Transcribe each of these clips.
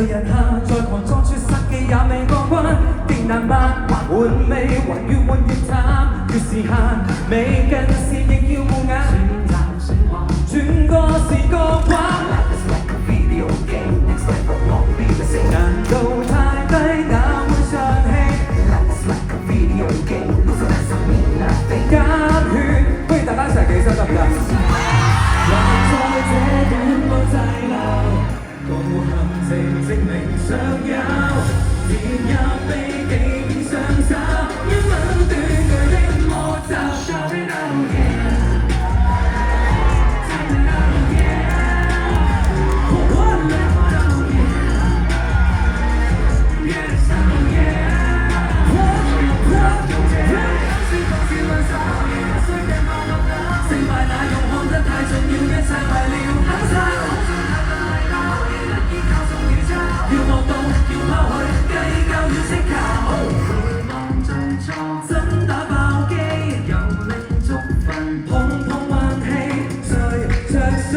人下再狂裝出殺機也未過關，極難辦，還換味還越換越淡，越是限未近視亦要護眼，轉個視覺畫。難度太低，哪會上氣？加血，不如大家一齊企身得唔得？還在這段路滯留，道行程證明尚有，跌入飛機變雙手，一吻斷句的魔咒。Shout it out, yeah. Shout it out, yeah. Oh, oh, yeah. Yes, oh, yeah. Oh, oh, yeah. 成敗那用看得太重要，一切為了肯差。要惡到要拋去，計較要識靠。回望最初怎打爆機，由零觸分，碰碰運氣，隨着數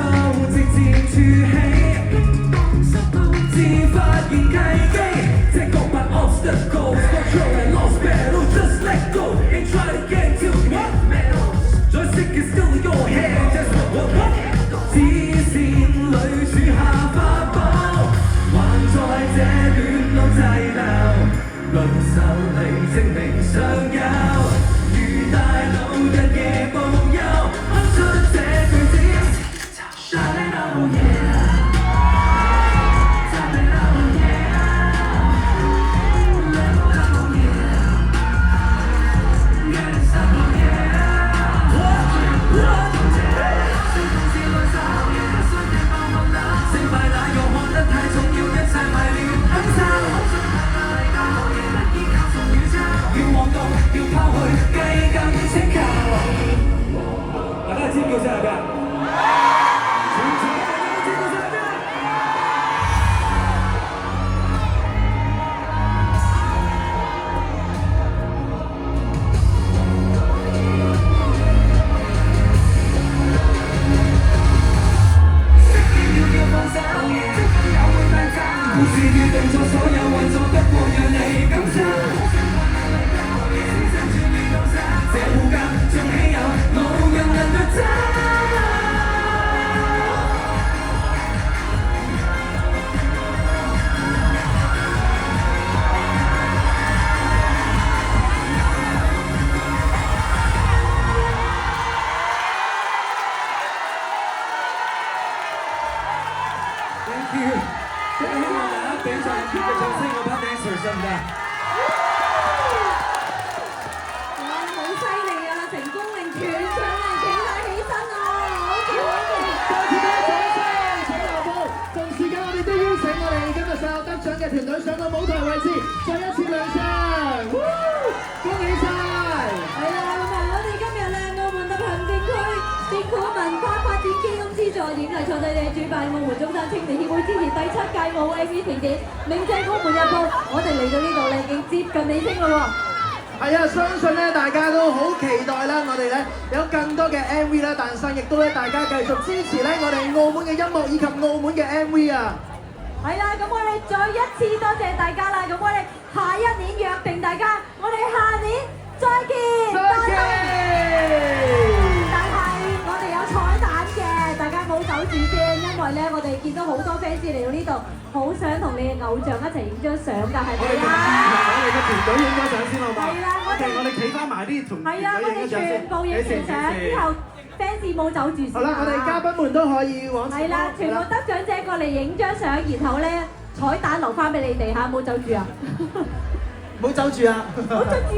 直接儲起，至發現契機。Take off my obstacles, control and lost battle, just let go and try to get to what medal. Joystick is still in your hand, just what. 視線裏處下法寶。還在這段路滯留，輪受嚟證明尚有，如大老日夜無憂，哼出這句子 Shout it out, yeah. Shout it out, yeah. Let it out, yeah. Yes, oh, yeah. What? 成敗那用看得太重要，一切為了肯差。要望到要拋去，計較要請求。大家尖叫聲係咩啊？全場大家尖叫聲係咩啊？故事與動作所有運作不過讓你感受，這護甲仲豈有無人能奪走？Thank you。希望大家俾上熱烈嘅掌聲，我班 dancer 得唔得？哇，好犀利啊！成功令全場人企晒起身啊！好勁！再次俾掌聲，請留步。同時間我哋都邀請我哋今日所有得獎嘅團隊上到舞台位置，再一次亮相。恭喜晒！係啦，咁啊，我哋今日咧澳門特行政區政府文化發展基金資助演藝創作者主辦澳門中山青年協會支持第7屆澳 MV 盛典，銘記澳門日報。我哋嚟到呢度咧已經接近尾聲啦喎。係啊，相信咧大家都好期待啦，我哋咧有更多嘅 MV 啦誕生，亦都咧大家繼續支持咧我哋澳門嘅音樂以及澳門嘅 MV 啊！係啦，咁我哋再一次多謝大家啦，咁我哋下一年約定大家，我哋下年再見。但係我哋有彩蛋嘅，大家冇走住先，因為咧我哋見到好多 fans 嚟到呢度，好想同你嘅偶像一齊影張相㗎，係咪啊？我哋嘅團隊影張相先好嘛？係啦，我哋企翻埋啲同團隊係啊，我哋影張先。全部影完相之後，fans 冇走住先。好啦，我哋嘉賓們都可以往前。係啦，全部得獎者過嚟影張相，然後咧彩蛋留翻俾你哋嚇，冇走住啊！唔好走住啊！冇走住。